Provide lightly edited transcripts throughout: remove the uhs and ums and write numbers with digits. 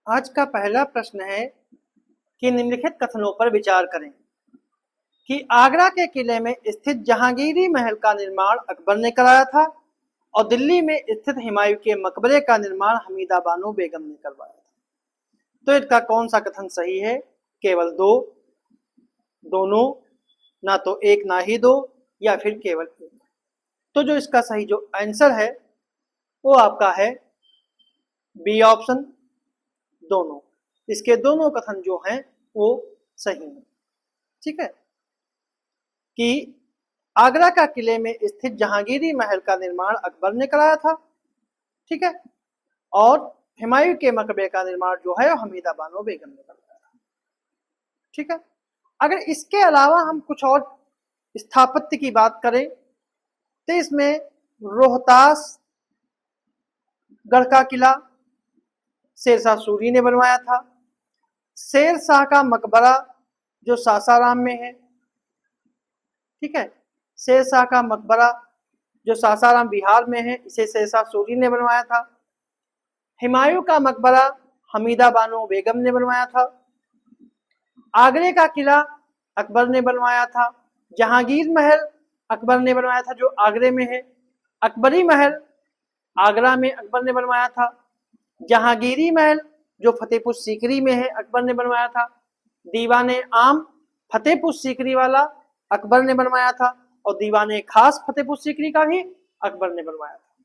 आज का पहला प्रश्न है कि निम्नलिखित कथनों पर विचार करें कि आगरा के किले में स्थित जहांगीरी महल का निर्माण अकबर ने कराया था और दिल्ली में स्थित हुमायूं के मकबरे का निर्माण हमीदा बानो बेगम ने करवाया था। तो इसका कौन सा कथन सही है? केवल दो, दोनों, ना तो एक ना ही दो, या फिर केवल एक। तो जो इसका सही जो आंसर है वो आपका है बी ऑप्शन, दोनों। इसके दोनों कथन जो हैं वो सही हैं। ठीक है कि आगरा का किले में स्थित जहांगीरी महल का निर्माण अकबर ने कराया था, ठीक है, और हुमायूं के मकबरे का निर्माण जो है हमीदा बानो बेगम ने कराया था। ठीक है, अगर इसके अलावा हम कुछ और स्थापत्य की बात करें तो इसमें रोहतास गढ़ का किला शेरशाह सूरी ने बनवाया था। शेर शाह का मकबरा जो सासाराम में है, ठीक है, शेर शाह का मकबरा जो सासाराम बिहार में है, इसे शेरशाह सूरी ने बनवाया था। हुमायूं का मकबरा हमीदा बानो बेगम ने बनवाया था। आगरे का किला अकबर ने बनवाया था। जहांगीर महल अकबर ने बनवाया था जो आगरे में है। अकबरी महल आगरा में अकबर ने बनवाया था। जहांगीरी महल जो फतेहपुर सीकरी में है अकबर ने बनवाया था। दीवाने आम फतेहपुर सीकरी वाला अकबर ने बनवाया था और दीवाने खास फतेहपुर सीकरी का भी अकबर ने बनवाया था।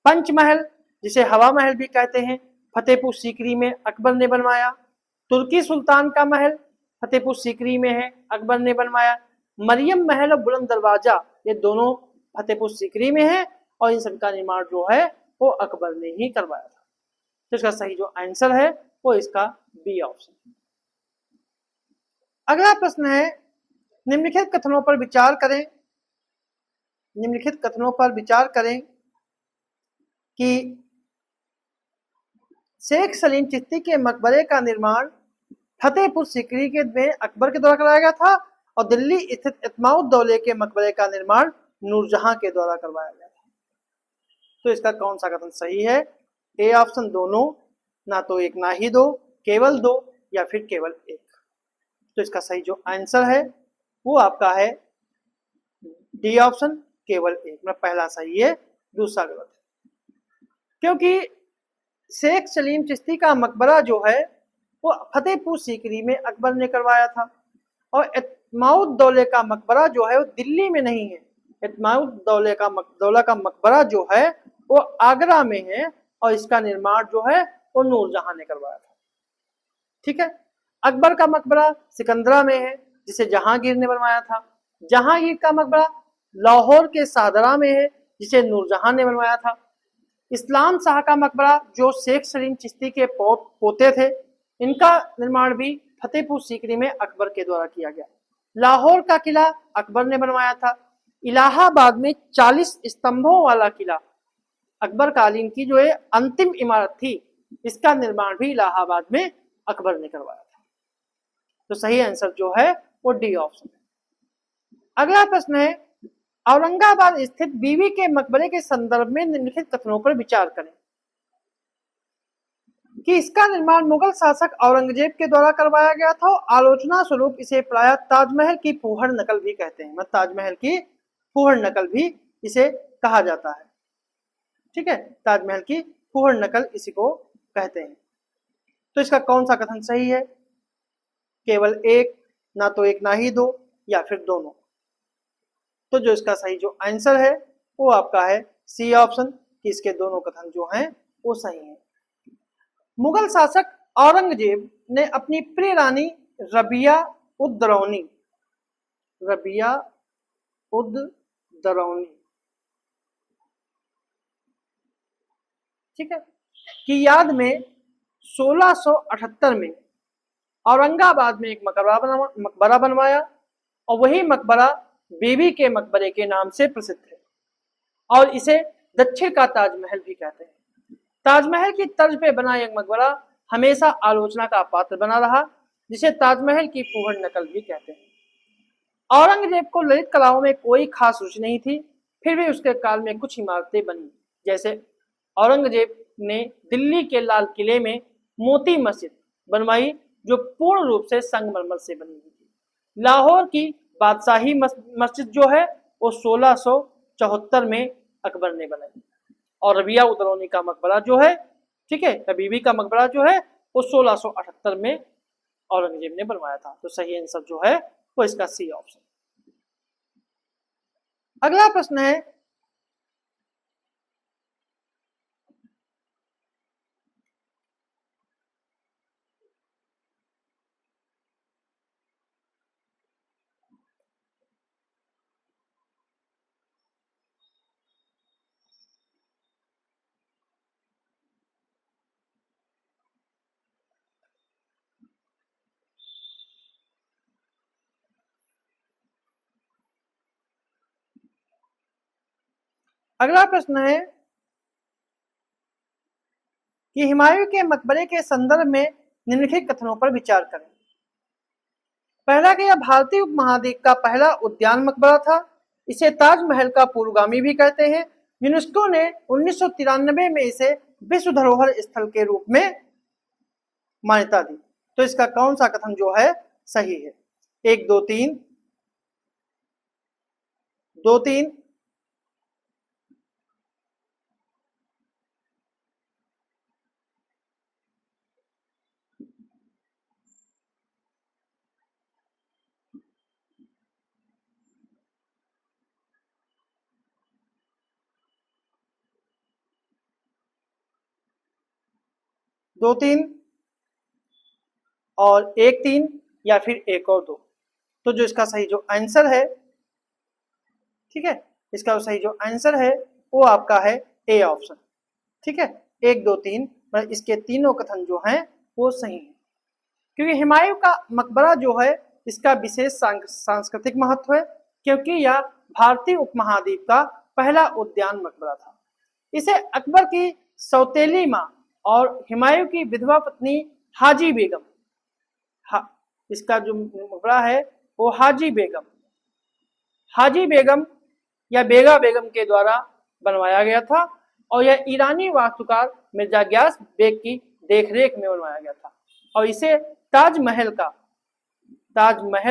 पंचमहल जिसे हवा महल भी कहते हैं फतेहपुर सीकरी में अकबर ने बनवाया। तुर्की सुल्तान का महल फतेहपुर सीकरी में है, अकबर ने बनवाया। मरियम महल और बुलंद दरवाजा ये दोनों फतेहपुर सीकरी में है और इन सबका निर्माण जो है वो अकबर ने ही करवाया था। तो इसका सही जो आंसर है वो इसका बी ऑप्शन है। अगला प्रश्न है, निम्नलिखित कथनों पर विचार करें। निम्नलिखित कथनों पर विचार करें कि शेख सलीम चिश्ती के मकबरे का निर्माण फतेहपुर सीकरी के में अकबर के द्वारा कराया गया था और दिल्ली स्थित इत्माउद्दौले के मकबरे का निर्माण नूरजहां के द्वारा करवाया गया था। तो इसका कौन सा कथन सही है? ए ऑप्शन, दोनों, ना तो एक ना ही दो, केवल दो, या फिर केवल एक। तो इसका सही जो आंसर है वो आपका है डी ऑप्शन, केवल एक। मतलब पहला सही है, दूसरा गलत है, क्योंकि शेख सलीम चिश्ती का मकबरा जो है वो फतेहपुर सीकरी में अकबर ने करवाया था और इत्माउद्दौले का मकबरा जो है वो दिल्ली में नहीं है। इत्माउद्दौले का मकबरा जो है वो आगरा में है और इसका निर्माण जो है वो नूरजहां ने करवाया था। ठीक है, अकबर का मकबरा सिकंदरा में है जिसे जहांगीर ने बनवाया था। जहांगीर का मकबरा लाहौर के सादरा में है जिसे नूरजहां ने बनवाया था। इस्लाम शाह का मकबरा जो शेख सलीम चिश्ती के पोते थे, इनका निर्माण भी फतेहपुर सीकरी में अकबर के द्वारा किया गया। लाहौर का किला अकबर ने बनवाया था। इलाहाबाद में 40 स्तंभों वाला किला अकबर कालीन की जो है अंतिम इमारत थी, इसका निर्माण भी इलाहाबाद में अकबर ने करवाया था। तो सही आंसर जो है वो डी ऑप्शन है। अगला प्रश्न है, औरंगाबाद स्थित बीवी के मकबरे के संदर्भ में निम्नलिखित कथनों पर विचार करें कि इसका निर्माण मुगल शासक औरंगजेब के द्वारा करवाया गया था और आलोचना स्वरूप इसे प्रायः ताजमहल की फूहड़ नकल भी कहते हैं। मतलब ताजमहल की फूहड़ नकल भी इसे कहा जाता है। ठीक है, ताजमहल की फूहड़ नकल इसी को कहते हैं। तो इसका कौन सा कथन सही है? केवल एक, ना तो एक ना ही दो, या फिर दोनों। तो जो इसका सही जो आंसर है वो आपका है सी ऑप्शन, कि इसके दोनों कथन जो हैं वो सही हैं। मुगल शासक औरंगजेब ने अपनी प्रिय रानी रबिया उद दरौनी ठीक है की याद में 1678 में औरंगाबाद में एक मकबरा बनवाया और वही मकबरा बीबी के मकबरे के नाम से प्रसिद्ध है और इसे दक्षिण का ताजमहल भी कहते हैं। ताजमहल की तर्ज पे बना यह मकबरा हमेशा आलोचना का पात्र बना रहा, जिसे ताजमहल की फूहड़ नकल भी कहते हैं। औरंगजेब को ललित कलाओं में कोई खास रुचि नहीं थी, फिर भी उसके काल में कुछ इमारतें बनी। जैसे औरंगजेब ने दिल्ली के लाल किले में मोती मस्जिद बनवाई जो पूर्ण रूप से संगमरमर से बनी हुई थी। लाहौर की बादशाही मस्जिद जो है वो 1674 में अकबर ने बनाई। और रबिया उदरौनी का मकबरा जो है, ठीक है, बीबी का मकबरा जो है वो 1678 में औरंगजेब ने बनवाया था। तो सही आंसर जो है वो इसका सी ऑप्शन। अगला प्रश्न है अगला प्रश्न है कि हुमायूं के मकबरे के संदर्भ में निम्नलिखित कथनों पर विचार करें। पहला कि यह भारतीय उपमहाद्वीप का पहला उद्यान मकबरा था। इसे ताजमहल का पूर्वगामी भी कहते हैं। यूनेस्को ने 1993 में इसे विश्व धरोहर स्थल के रूप में मान्यता दी। तो इसका कौन सा कथन जो है सही है? 1 2 3 2 3 2 3 और 1 3 या फिर 1 और 2। तो जो इसका सही जो आंसर है, ठीक है, इसका सही जो आंसर है वो आपका है ए ऑप्शन। ठीक है, 1 2 3 पर इसके तीनों कथन जो हैं वो सही है। क्योंकि हुमायूं का मकबरा जो है इसका विशेष सांस्कृतिक महत्व है, क्योंकि यह भारतीय उपमहाद्वीप का पहला उद्यान मकबरा था। इसे अकबर की सौतेली मां और हुमायूं की विधवा पत्नी हाजी बेगम, इसका जो मकबरा है वो हाजी बेगम या बेगा बेगम के द्वारा बनवाया गया था और यह ईरानी वास्तुकार मिर्जा गियास बेग की देखरेख में बनवाया गया था और इसे ताजमहल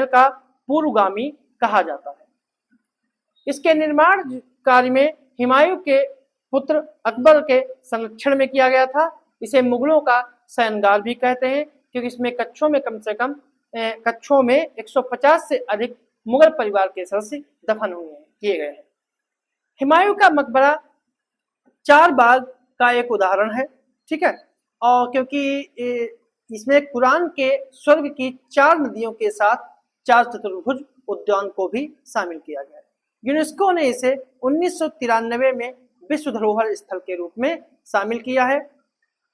का पूर्वगामी कहा जाता है। इसके निर्माण कार्य में हुमायूं के पुत्र अकबर के संरक्षण में किया गया था। इसे मुगलों का शयनगार भी कहते हैं, क्योंकि इसमें कक्षों में कम से कम 150 से अधिक मुगल परिवार के सदस्य दफन किए गए हैं। हुमायूं का मकबरा 4 बाग का एक उदाहरण है। ठीक है, और क्योंकि इसमें कुरान के स्वर्ग की 4 नदियों के साथ 4 चतुर्भुज उद्यान को भी शामिल किया गया है। यूनेस्को ने इसे 1993 में विश्व धरोहर स्थल के रूप में शामिल किया है।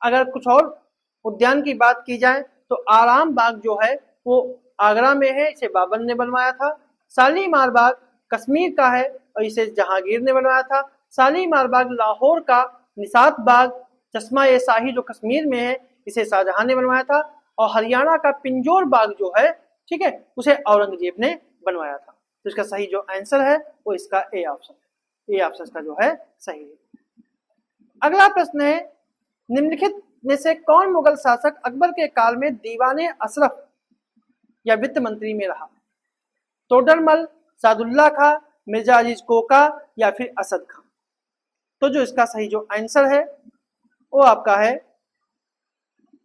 अगर कुछ और उद्यान की बात की जाए तो आराम बाग जो है वो आगरा में है, इसे बाबर ने बनवाया था। शालीमार बाग कश्मीर का है और इसे जहांगीर ने बनवाया था। शालीमार बाग लाहौर का निसात बाग चश्मा ए शाही जो कश्मीर में है, इसे शाहजहां ने बनवाया था। और हरियाणा का पिंजौर बाग जो है, ठीक है, उसे औरंगजेब ने बनवाया था। तो इसका सही जो आंसर है वो इसका ए ऑप्शन है। ए ऑप्शन का जो है सही है। अगला प्रश्न है, निम्नलिखित में से कौन मुगल शासक अकबर के काल में दीवाने अशरफ या वित्त मंत्री में रहा? तोडरमल, सादुल्ला खां, मिर्जा अजीज कोका या फिर असद खां? तो जो इसका सही जो आंसर है वो आपका है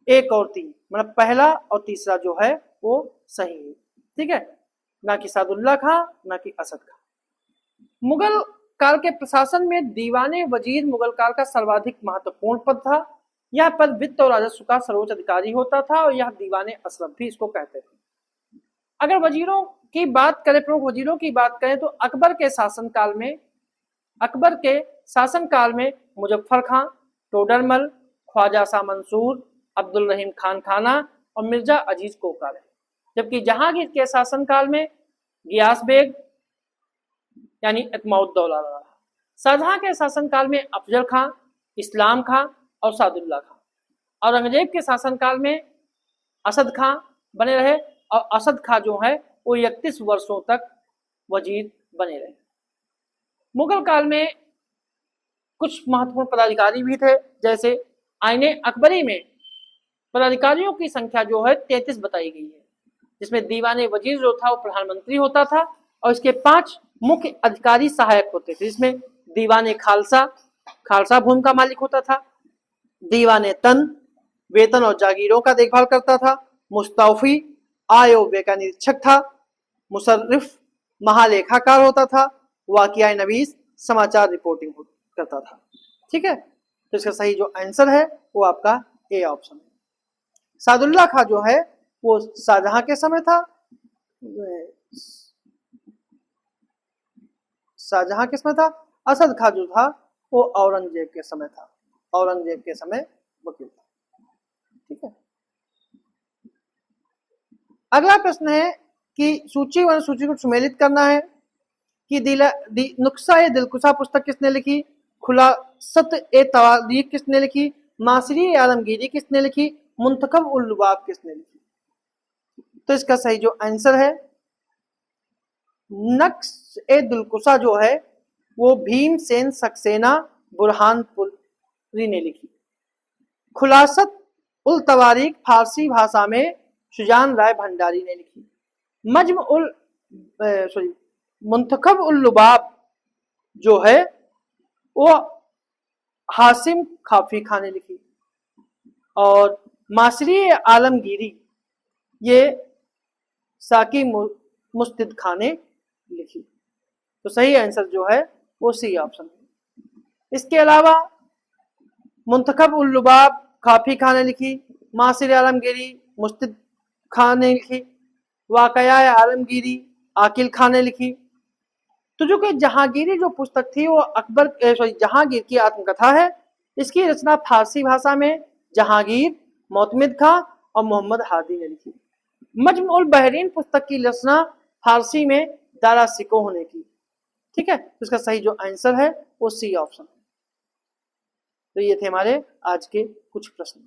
1 और 3, मतलब पहला और तीसरा जो है वो सही है। ठीक है, ना कि सादुल्ला खां ना कि असद खां। मुगल काल के प्रशासन में दीवाने वजीर मुगल काल का सर्वाधिक महत्वपूर्ण पद था। यह पद वित्त और राजस्व का सर्वोच्च अधिकारी होता था और यह दीवाने अशरफ भी इसको कहते थे। अगर वजीरों की बात करें, प्रमुख वजीरों की बात करें तो अकबर के शासनकाल में मुजफ्फर खां, टोडरमल, ख्वाजा शाह मंसूर, अब्दुल रहीम खान खाना और मिर्जा अजीज कोका रहे। जबकि जहांगीर के शासनकाल में गियास बेग यानी इत्माउद्दौला रहा। शाहजहां के शासनकाल में अफजल खां, इस्लाम खां और सादुल्ला खां। औरंगजेब के शासनकाल में असद खां बने रहे और असद खां जो है वो 31 वर्षों तक वजीर बने रहे। मुगल काल में कुछ महत्वपूर्ण पदाधिकारी भी थे, जैसे आईने अकबरी में पर अधिकारियों की संख्या जो है 33 बताई गई है, जिसमें दीवाने वजीर जो था वो प्रधानमंत्री होता था और इसके 5 मुख्य अधिकारी सहायक होते थे, जिसमें दीवाने खालसा, खालसा भूमि का मालिक होता था, दीवाने तन वेतन और जागीरों का देखभाल करता था, मुस्तौफी आय और व्यय का निरीक्षक था, मुसर्रिफ महालेखाकार होता था, वाकिया नवीस समाचार रिपोर्टिंग करता था। ठीक है, तो इसका सही जो आंसर है वो आपका ए ऑप्शन है। सादुल्ला खां जो है वो शाहजहां के समय था, शाहजहां के समय था। असद खां जो था वो औरंगजेब के समय था, औरंगजेब के समय वकील था। ठीक है, अगला प्रश्न है कि सूची व अनुसूची को सुमेलित करना है कि नुक्शा ए दिलकुशा पुस्तक किसने लिखी, खुलासत ए तवारीख किसने लिखी, मासरी ए आलमगीरी किसने लिखी, मुंतखब उल लुबाब किसने लिखी। तो इसका सही जो आंसर है नक्श ए दिलकुशा जो है वो भीमसेन सक्सेना बुरहानपुरी ने लिखी। खुलासत उल तवारीख फारसी भाषा में सुजान राय भंडारी ने लिखी। मज्म उल मुंतखब उल लुबाब जो है वो हासिम खाफी खान ने लिखी और मासरी आलमगीरी ये साकी मुस्तिद खान ने लिखी। तो सही आंसर जो है वो सी ऑप्शन है। इसके अलावा मुंतखब उल लुबाब खाफी खान ने लिखी, मासरी आलमगीरी मुस्तिद खान ने लिखी, वाकया आलमगीरी आकिल खान ने लिखी। तो जो कि जहांगीरी जो पुस्तक थी वो अकबर जहांगीर की आत्मकथा है। इसकी रचना फारसी भाषा में जहांगीर, मोतमिद खां और मोहम्मद हादी ने लिखी। मज्म उल बहरीन पुस्तक की रचना फारसी में दारा सिकोह ने की। ठीक है, तो इसका सही जो आंसर है वो सी ऑप्शन है। तो ये थे हमारे आज के कुछ प्रश्न।